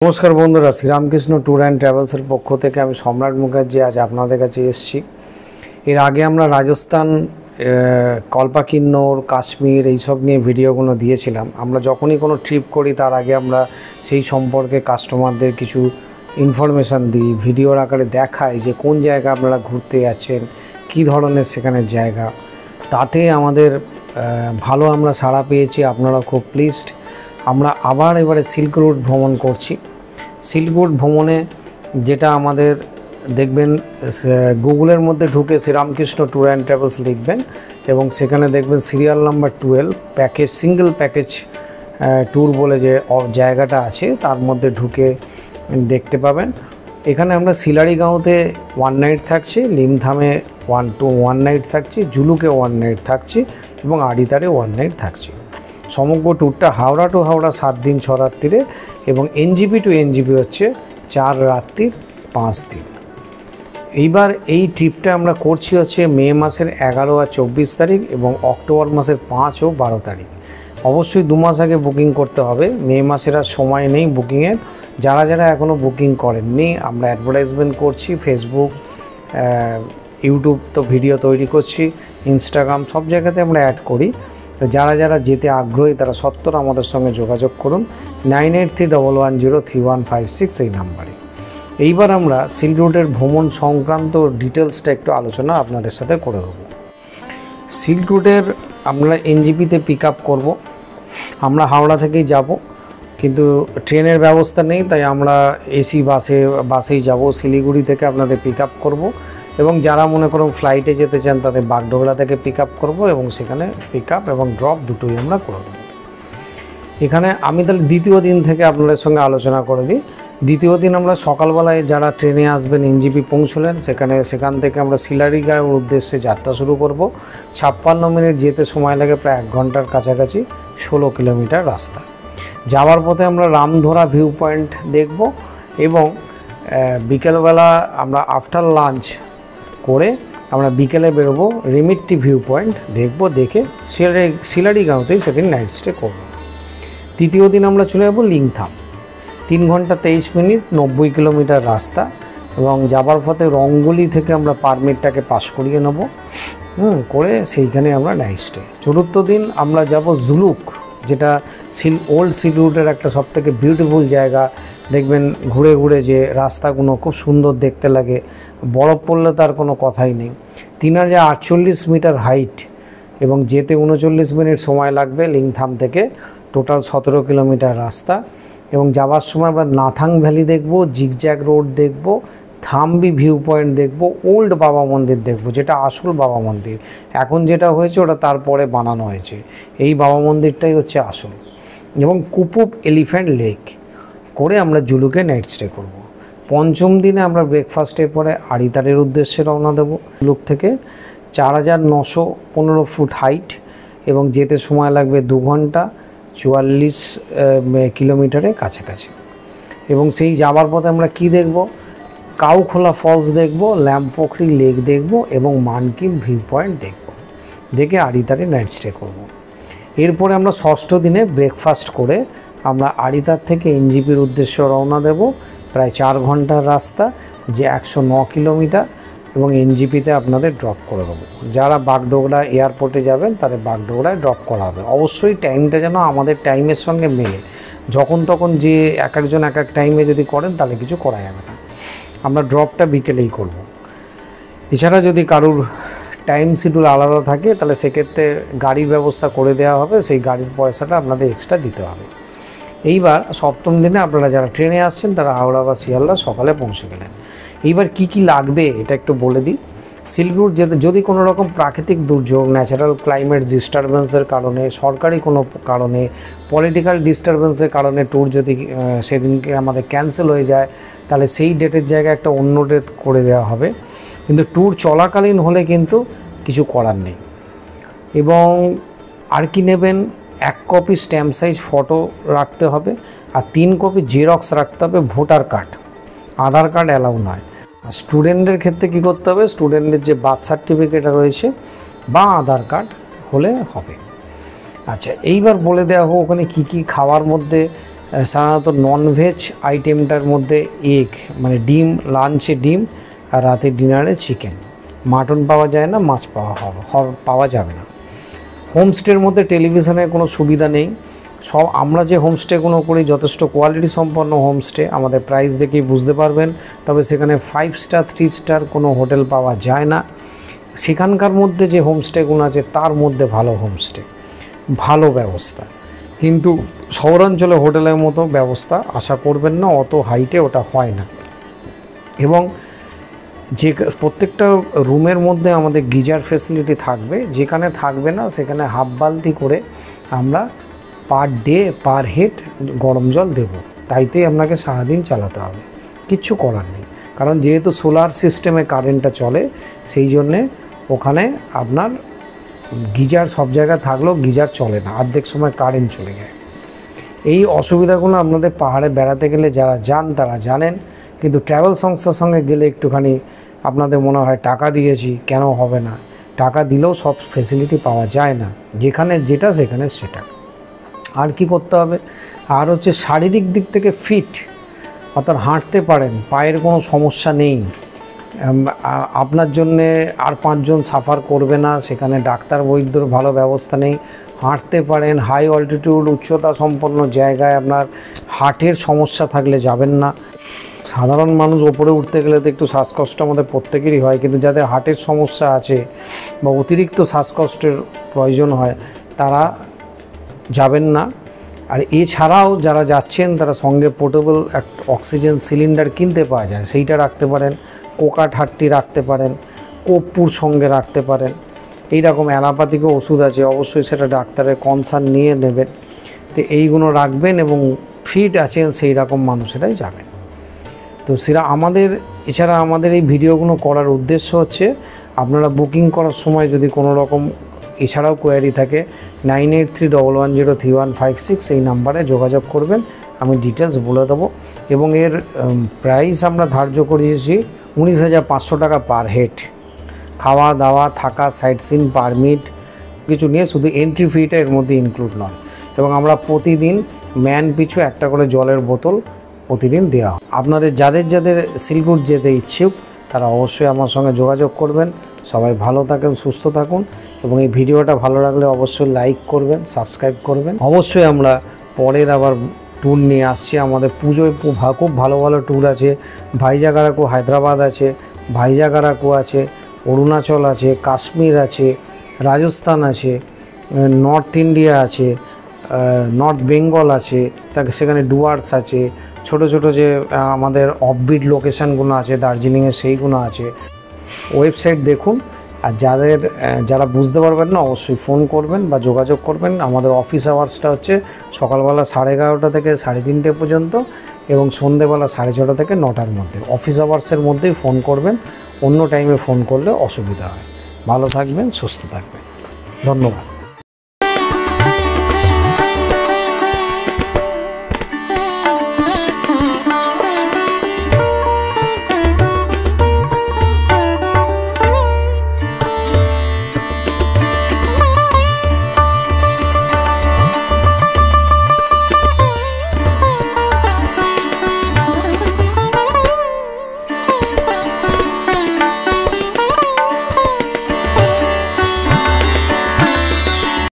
নমস্কার বন্ধুরা, Sri Ramakrishna tour and ট্রাভেলসের পক্ষ থেকে আমি সম্রাট মুখার্জি আজ আপনাদের কাছে এসেছি। এর আগে আমরা রাজস্থান, কল্পাকিন্নর, কাশ্মীর এইসব নিয়ে ভিডিওগুলো দিয়েছিলাম। আমরা যখনই কোনো ট্রিপ করি তার আগে আমরা সেই সম্পর্কে কাস্টমারদের কিছু ইনফরমেশান দিই, ভিডিওর আকারে দেখাই যে কোন জায়গা আপনারা ঘুরতে যাচ্ছেন, কী ধরনের সেখানের জায়গা। তাতে আমাদের ভালো আমরা সাড়া পেয়েছি, আপনারা খুব প্লিজড। আমরা আবার এবারে সিল্ক রুট ভ্রমণ করছি। সিল্ক রুট ভ্রমণে যেটা আমাদের দেখবেন, গুগলের মধ্যে ঢুকে শ্রীরামকৃষ্ণ ট্যুর অ্যান্ড ট্রাভেলস লিখবেন এবং সেখানে দেখবেন serial number 12 package, single package tour বলে যে জায়গাটা আছে তার মধ্যে ঢুকে দেখতে পাবেন। এখানে আমরা শিলাড়িগাঁওতে 1 নাইট থাকছি, লিমথামে 1 নাইট থাকছি, জুলুকে 1 নাইট থাকছি এবং আড়িতারে 1 নাইট থাকছি। সমগ্র ট্যুরটা হাওড়া টু হাওড়া 7 দিন 6 রাত্রিরে এবং এনজিপি টু এনজিপি হচ্ছে 4 রাত্রি 5 দিন। এইবার এই ট্রিপটা আমরা করছি হচ্ছে মে মাসের 11 আর 24 তারিখ এবং অক্টোবর মাসের 5 ও 12 তারিখ। অবশ্যই 2 মাস আগে বুকিং করতে হবে, মে মাসের আর সময় নেই বুকিংয়ের। যারা যারা এখনও বুকিং করেননি, আমরা অ্যাডভার্টাইজমেন্ট করছি, ফেসবুক, ইউটিউব তো ভিডিও তৈরি করছি, ইনস্টাগ্রাম সব জায়গাতে আমরা অ্যাড করি। তো যারা যারা যেতে আগ্রহী তারা সত্তর আমাদের সঙ্গে যোগাযোগ করুন 9831103156 এই নাম্বারে। এইবার আমরা সিল্ক রুটের ভ্রমণ সংক্রান্ত ডিটেলসটা একটু আলোচনা আপনাদের সাথে করে দেবো। সিল্ক রুটের আমরা এনজিপিতে পিক আপ করবো, আমরা হাওড়া থেকেই যাব, কিন্তু ট্রেনের ব্যবস্থা নেই, তাই আমরা এসি বাসেই যাব। শিলিগুড়ি থেকে আপনাদের পিক আপ করবো এবং যারা মনে করুন ফ্লাইটে যেতে চান তাদের বাগডোগরা থেকে পিক আপ করবো এবং সেখানে পিক আপ এবং ড্রপ দুটোই আমরা করে দেবো। এখানে আমি তাহলে দ্বিতীয় দিন থেকে আপনাদের সঙ্গে আলোচনা করে দিই। দ্বিতীয় দিন আমরা সকালবেলায় যারা ট্রেনে আসবেন, এনজিপি পৌঁছলেন, সেখান থেকে আমরা শিলাড়িগাঁওয়ের উদ্দেশ্যে যাত্রা শুরু করব। 56 মিনিট যেতে সময় লাগে, প্রায় 1 ঘন্টার কাছাকাছি, 16 কিলোমিটার রাস্তা। যাওয়ার পথে আমরা রামধরা ভিউ পয়েন্ট দেখব এবং বিকেলবেলা আমরা আফটার লাঞ্চ করে আমরা বিকেলে বেরোবো, রিমিট্টি ভিউ পয়েন্ট দেখব, দেখে শিলাড়িগাঁওতেই সেদিন নাইট স্টে করব। তৃতীয় দিন আমরা চলে যাবো লিংথাম, 3 ঘন্টা 23 মিনিট, 90 কিলোমিটার রাস্তা এবং যাবার পথে রঙ্গলি থেকে আমরা পারমিটটাকে পাস করিয়ে নেব, করে সেইখানে আমরা নাইট স্টে। চতুর্থ দিন আমরা যাব জুলুক, যেটা ওল্ড সিল্ক রুটের একটা সবথেকে বিউটিফুল জায়গা। দেখবেন ঘুরে ঘুরে যে রাস্তাগুলো খুব সুন্দর দেখতে লাগে, বরফ পড়লে তার কোনো কথাই নেই। 3048 মিটার হাইট এবং যেতে 39 মিনিট সময় লাগবে লিংথাম থেকে। টোটাল 17 কিলোমিটার রাস্তা এবং যাওয়ার সময় আমরা নাথাং ভ্যালি দেখব, জিগজ্যাগ রোড দেখব, থাম্বি ভিউ পয়েন্ট দেখব, ওল্ড বাবা মন্দির দেখব, যেটা আসল বাবা মন্দির। এখন যেটা হয়েছে ওটা তারপরে বানানো হয়েছে, এই বাবা মন্দিরটাই হচ্ছে আসল। এবং কুপুপ এলিফ্যান্ট লেক করে আমরা জুলুকে নাইট স্টে করব। পঞ্চম দিনে আমরা ব্রেকফাস্টের পরে আড়িতারের উদ্দেশ্যে রওনা দেব। জুলুক থেকে 4915 ফুট হাইট এবং যেতে সময় লাগবে 2 ঘন্টা 44 কিলোমিটারের কাছাকাছি। এবং সেই যাওয়ার পথে আমরা কি দেখব? কাউখোলা ফলস দেখব, ল্যাম্পোখরি লেক দেখব এবং মানকিন ভিউ পয়েন্ট দেখব, দেখে আড়িতারে নাইট স্টে করব। এরপরে আমরা ষষ্ঠ দিনে ব্রেকফাস্ট করে আমরা আড়িতার থেকে এনজিপির উদ্দেশ্যে রওনা দেব। প্রায় 4 ঘন্টার রাস্তা, যে 109 কিলোমিটার এবং এনজিপিতে আপনাদের ড্রপ করে দেবো। যারা বাগডোগরা এয়ারপোর্টে যাবেন তাদের বাগডোগরায় ড্রপ করা হবে। অবশ্যই টাইমটা যেন আমাদের টাইমের সঙ্গে মেলে, যখন তখন যে এক একজন এক এক টাইমে যদি করেন তাহলে কিছু করা যাবে না। আমরা ড্রপটা বিকেলেই করব। এছাড়া যদি কারুর টাইম শিডিউল আলাদা থাকে তাহলে সেক্ষেত্রে গাড়ির ব্যবস্থা করে দেওয়া হবে, সেই গাড়ির পয়সাটা আপনাদের এক্সট্রা দিতে হবে। এইবার সপ্তম দিনে আপনারা যারা ট্রেনে আসছেন তারা হাওড়া বা শিয়ালদা সকালে পৌঁছে গেলেন। এইবার কি কি লাগবে এটা একটু বলে দিই। সিল্ক রুট যেতে যদি কোনো রকম প্রাকৃতিক দুর্যোগ, ন্যাচারাল ক্লাইমেট ডিস্টারবেন্সের কারণে, সরকারি কোনো কারণে, পলিটিক্যাল ডিস্টারবেন্সের কারণে ট্যুর যদি সেদিনকে আমাদের ক্যান্সেল হয়ে যায় তাহলে সেই ডেটের জায়গায় একটা অন্য ডেট করে দেওয়া হবে। কিন্তু ট্যুর চলাকালীন হলে কিন্তু কিছু করার নেই। এবং আর কি নেবেন? 1 কপি স্ট্যাম্প সাইজ ফটো রাখতে হবে আর 3 কপি জেরক্স রাখতে হবে ভোটার কার্ড। আধার কার্ড অ্যালাউ নয়। আর স্টুডেন্টদের ক্ষেত্রে কী করতে হবে? স্টুডেন্টের যে বার্থ সার্টিফিকেট রয়েছে বা আধার কার্ড হলে হবে। আচ্ছা, এইবার বলে দেওয়া হোক ওখানে কী কী খাওয়ার মধ্যে সাধারণত ননভেজ আইটেমটার মধ্যে এগ মানে ডিম, লাঞ্চে ডিম আর রাতে ডিনারে চিকেন। মাটন পাওয়া যায় না, মাছ পাওয়া যাবে না। হোমস্টের মধ্যে টেলিভিশনের কোনো সুবিধা নেই। সব আমরা যে হোমস্টেগুলো করি যথেষ্ট কোয়ালিটি সম্পন্ন হোমস্টে, আমাদের প্রাইস দেখেই বুঝতে পারবেন। তবে সেখানে 5 স্টার 3 স্টার কোনো হোটেল পাওয়া যায় না। সেখানকার মধ্যে যে হোমস্টেগুলো আছে তার মধ্যে ভালো হোমস্টে, ভালো ব্যবস্থা, কিন্তু শহরাঞ্চলে হোটেলের মতো ব্যবস্থা আশা করবেন না, অত হাইটে ওটা হয় না। এবং যে প্রত্যেকটা রুমের মধ্যে আমাদের গিজার ফেসিলিটি থাকবে, যেখানে থাকবে না সেখানে হাফ বালতি করে আমরা পার ডে পার হেড গরম জল দেব। তাইতেই আপনাকে সারাদিন চালাতে হবে, কিচ্ছু করার নেই। কারণ যেহেতু সোলার সিস্টেমে কারেন্টটা চলে, সেই জন্যে ওখানে আপনার গিজার সব জায়গায় থাকলেও গিজার চলে না, অর্ধেক সময় কারেন্ট চলে যায়। এই অসুবিধাগুলো আপনাদের পাহাড়ে বেড়াতে গেলে যারা যান তারা জানেন, কিন্তু ট্রাভেল সংস্থার সঙ্গে গেলে একটুখানি আপনাদের মনে হয় টাকা দিয়েছি কেন হবে না। টাকা দিলেও সব ফেসিলিটি পাওয়া যায় না, যেখানে যেটা সেখানে সেটা। আর কি করতে হবে, আর হচ্ছে শারীরিক দিক থেকে ফিট, অর্থাৎ হাঁটতে পারেন, পায়ের কোনো সমস্যা নেই, আপনার জন্যে আর 5 জন সাফার করবে না, সেখানে ডাক্তার বৈদ্যর ভালো ব্যবস্থা নেই, হাঁটতে পারেন। হাই অল্টিটিউড উচ্চতা সম্পন্ন জায়গায় আপনার হার্টের সমস্যা থাকলে যাবেন না। সাধারণ মানুষ ওপরে উঠতে গেলে তো একটু শ্বাসকষ্ট আমাদের প্রত্যেকেরই হয়, কিন্তু যাদের হার্টের সমস্যা আছে বা অতিরিক্ত শ্বাসকষ্টের প্রয়োজন হয় তারা যাবেন না। আর এছাড়াও যারা যাচ্ছেন তারা সঙ্গে পোর্টেবল অক্সিজেন সিলিন্ডার কিনতে পাওয়া যায়, সেইটা রাখতে পারেন। কোকাঠাট্টি রাখতে পারেন, কর্পূর সঙ্গে রাখতে পারেন। এইরকম অ্যালোপ্যাথিকও ওষুধ আছে, অবশ্যই সেটা ডাক্তারের কনসার্ন নিয়ে নেবেন। তো এইগুলো রাখবেন এবং ফিট আছেন সেই রকম মানুষেরাই যাবেন। তো সেটা এছাড়া আমাদের এই ভিডিওগুলো করার উদ্দেশ্য হচ্ছে আপনারা বুকিং করার সময় যদি কোনো রকম এছাড়াও কোয়ারি থাকে 9831103156 এই নাম্বারে যোগাযোগ করবেন, আমি ডিটেলস বলে দেবো। এবং এর প্রাইস আমরা ধার্য করিয়েছি 19,500 টাকা পার হেড। খাওয়া দাওয়া থাকা সাইট সিন পারমিট কিছু নিয়ে শুধু এন্ট্রি ফিটা এর মধ্যে ইনক্লুড নয়। এবং আমরা প্রতিদিন ম্যান পিছু একটা করে জলের বোতল প্রতিদিন দেওয়া হয়। আপনাদের যাদের সিলগুড় যেতে ইচ্ছুক তারা অবশ্যই আমার সঙ্গে যোগাযোগ করবেন। সবাই ভালো থাকেন, সুস্থ থাকুন, এবং এই ভিডিওটা ভালো লাগলে অবশ্যই লাইক করবেন, সাবস্ক্রাইব করবেন। অবশ্যই আমরা পরের আবার ট্যুর নিয়ে আসছি। আমাদের পুজোয় খুব ভালো ভালো ট্যুর আছে। ভাইজাগ আরাকু হায়দ্রাবাদ আছে, ভাইজাগ আরাকু আছে, অরুণাচল আছে, কাশ্মীর আছে, রাজস্থান আছে, নর্থ ইন্ডিয়া আছে, নর্থ বেঙ্গল আছে, সেখানে ডুয়ার্স আছে, ছোট ছোট যে আমাদের অফবিট লোকেশানগুলো আছে দার্জিলিংয়ে সেইগুলো আছে। ওয়েবসাইট দেখুন। আর যারা বুঝতে পারবেন না অবশ্যই ফোন করবেন বা যোগাযোগ করবেন। আমাদের অফিস আওয়ার্সটা হচ্ছে সকালবেলা 11:30 থেকে 3:30 পর্যন্ত এবং সন্ধ্যেবেলা 6:30 থেকে 9টার মধ্যে। অফিস আওয়ার্সের মধ্যেই ফোন করবেন, অন্য টাইমে ফোন করলে অসুবিধা হয়। ভালো থাকবেন, সুস্থ থাকবেন, ধন্যবাদ।